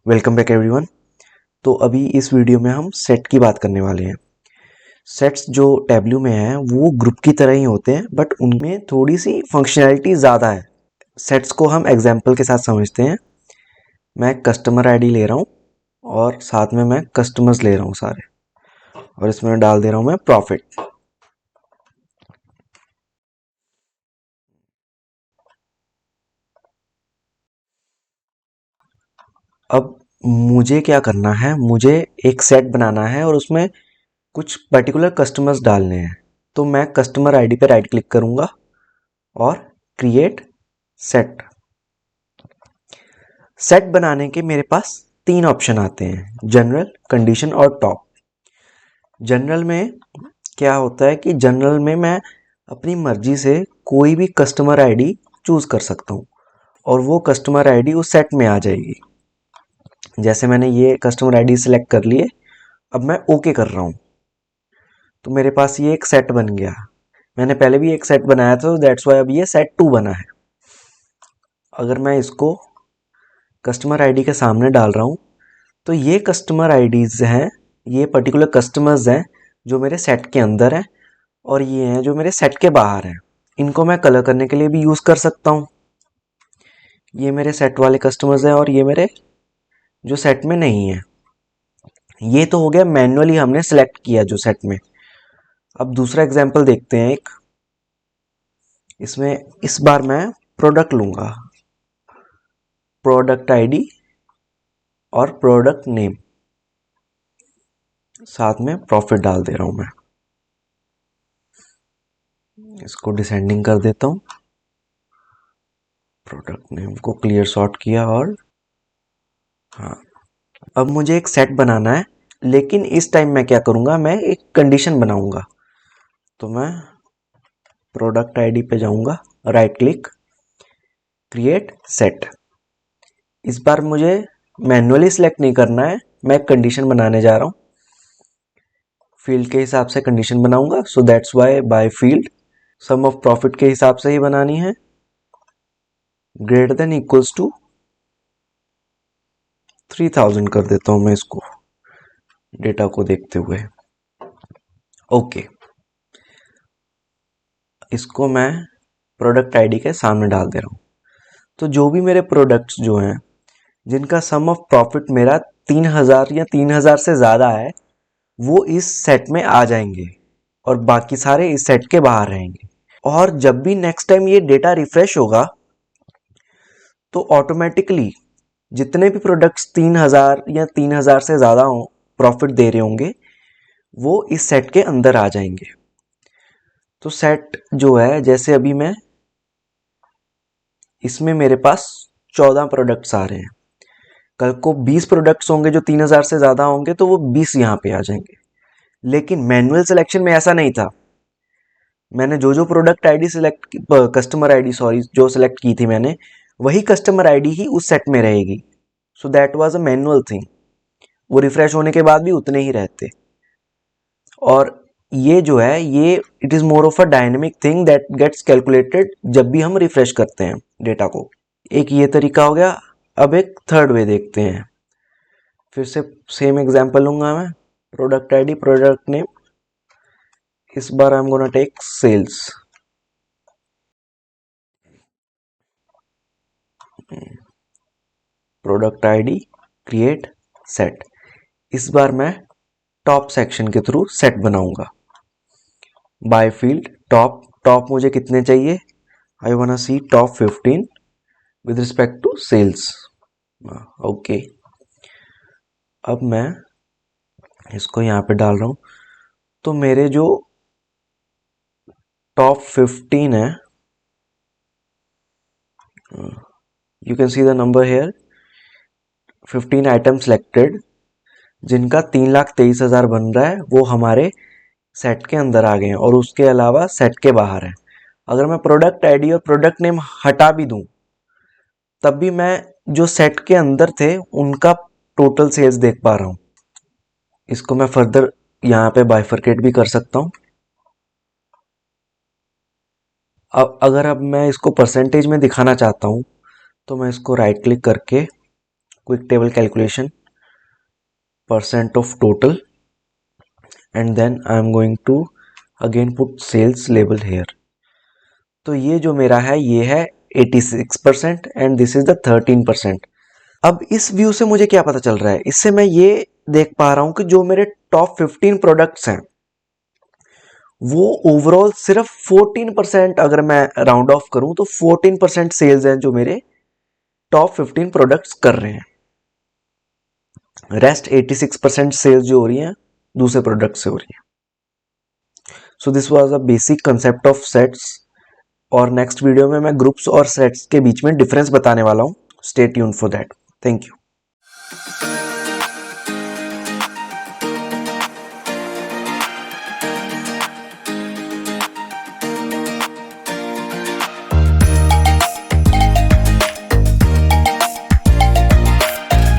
Welcome back everyone. तो अभी इस वीडियो में हम सेट की बात करने वाले हैं। सेट्स जो टैब्ल्यू में है वो ग्रुप की तरह ही होते हैं, बट उनमें थोड़ी सी फंक्शनैलिटी ज़्यादा है। सेट्स को हम एग्जाम्पल के साथ समझते हैं। मैं कस्टमर आईडी ले रहा हूँ और साथ में मैं कस्टमर्स ले रहा हूँ सारे, और इसमें डाल दे रहा हूँ मैं प्रॉफिट। अब मुझे क्या करना है, मुझे एक सेट बनाना है और उसमें कुछ पर्टिकुलर कस्टमर्स डालने हैं। तो मैं कस्टमर आईडी पे राइट क्लिक करूँगा और क्रिएट सेट। सेट बनाने के मेरे पास तीन ऑप्शन आते हैं, जनरल, कंडीशन और टॉप। जनरल में क्या होता है कि जनरल में मैं अपनी मर्जी से कोई भी कस्टमर आईडी चूज कर सकता हूँ और वो कस्टमर आईडी उस सेट में आ जाएगी। जैसे मैंने ये कस्टमर आईडी सिलेक्ट कर लिए, अब मैं ओके कर रहा हूँ तो मेरे पास ये एक सेट बन गया। मैंने पहले भी एक सेट बनाया था, दैट्स वाई अब ये सेट 2 बना है। अगर मैं इसको कस्टमर आईडी के सामने डाल रहा हूँ तो ये कस्टमर आईडीज हैं, ये पर्टिकुलर कस्टमर्स हैं जो मेरे सेट के अंदर हैं, और ये हैं जो मेरे सेट के बाहर हैं। इनको मैं कलर करने के लिए भी यूज़ कर सकता हूँ। ये मेरे सेट वाले कस्टमर्स हैं और ये मेरे जो सेट में नहीं है। ये तो हो गया मैन्युअली हमने सेलेक्ट किया जो सेट में। अब दूसरा एग्जांपल देखते हैं एक। इसमें इस बार मैं प्रोडक्ट लूँगा, प्रोडक्ट आईडी और प्रोडक्ट नेम, साथ में प्रॉफिट डाल दे रहा हूँ मैं। इसको डिसेंडिंग कर देता हूँ, प्रोडक्ट नेम को क्लियर सॉर्ट किया और हाँ। अब मुझे एक सेट बनाना है, लेकिन इस टाइम मैं क्या करूँगा, मैं एक कंडीशन बनाऊँगा। तो मैं प्रोडक्ट आईडी पे जाऊँगा, राइट क्लिक, क्रिएट सेट। इस बार मुझे मैन्युअली सिलेक्ट नहीं करना है, मैं एक कंडीशन बनाने जा रहा हूँ। फील्ड के हिसाब से कंडीशन बनाऊँगा, so that's why by field sum of profit के हिसाब से ही बनानी है, ग्रेटर देन इक्वल्स टू 3000 कर देता हूँ मैं इसको डेटा को देखते हुए। ओके, इसको मैं प्रोडक्ट आईडी के सामने डाल दे रहा हूँ। तो जो भी मेरे प्रोडक्ट्स जो हैं जिनका सम ऑफ प्रॉफिट मेरा 3000 या 3000 से ज़्यादा है, वो इस सेट में आ जाएंगे और बाकी सारे इस सेट के बाहर रहेंगे। और जब भी नेक्स्ट टाइम ये डेटा रिफ्रेश होगा तो ऑटोमेटिकली जितने भी प्रोडक्ट्स 3000 या 3000 से ज़्यादा हो प्रॉफिट दे रहे होंगे, वो इस सेट के अंदर आ जाएंगे। तो सेट जो है, जैसे अभी मैं इसमें मेरे पास 14 प्रोडक्ट्स आ रहे हैं, कल को 20 प्रोडक्ट्स होंगे जो 3000 से ज़्यादा होंगे तो वो 20 यहाँ पे आ जाएंगे। लेकिन मैनुअल सिलेक्शन में ऐसा नहीं था। मैंने जो product ID select, customer ID sorry, जो सिलेक्ट की थी मैंने, वही कस्टमर आईडी ही उस सेट में रहेगी। So that was a manual thing. वो रिफ्रेश होने के बाद भी उतने ही रहते। और ये जो है, ये it is more of a dynamic thing that gets calculated जब भी हम रिफ्रेश करते हैं डेटा को। एक ये तरीका हो गया। अब एक थर्ड वे देखते हैं। फिर से सेम एग्जांपल लूंगा मैं, प्रोडक्ट आईडी, प्रोडक्ट नेम। इस बार I am gonna take sales. Product ID, create set. इस बार मैं टॉप सेक्शन के थ्रू सेट बनाऊंगा। बाय फील्ड टॉप, टॉप मुझे कितने चाहिए, I want see top 15 with respect to sales. Okay, अब मैं इसको यहाँ पे डाल रहा हूँ। तो मेरे जो टॉप 15 है, you can see the number here, 15 item selected, जिनका 3,23,000 बन रहा है, वो हमारे सेट के अंदर आ गए हैं और उसके अलावा सेट के बाहर है। अगर मैं प्रोडक्ट आईडी और प्रोडक्ट नेम हटा भी दूं तब भी मैं जो सेट के अंदर थे उनका टोटल सेल्स देख पा रहा हूं। इसको मैं फर्दर यहाँ पे बाइफरकेट भी कर सकता हूँ। अब मैं इसको परसेंटेज में दिखाना चाहता हूँ तो मैं इसको राइट क्लिक करके quick table calculation, percent of total, and then I am going to again put sales label here. तो ये जो मेरा है ये है 86% एंड दिस इज द 13%. अब इस व्यू से मुझे क्या पता चल रहा है, इससे मैं ये देख पा रहा हूं कि जो मेरे टॉप 15 प्रोडक्ट्स हैं वो ओवरऑल सिर्फ 14%, अगर मैं राउंड ऑफ करूं तो 14% सेल्स हैं जो मेरे टॉप 15 प्रोडक्ट्स कर रहे हैं. रेस्ट 86% सेल्स जो हो रही हैं दूसरे प्रोडक्ट से हो रही है. So this was a basic concept of sets. और नेक्स्ट वीडियो में मैं ग्रुप्स और सेट्स के बीच में डिफरेंस बताने वाला हूं. Stay tuned for that. Thank you.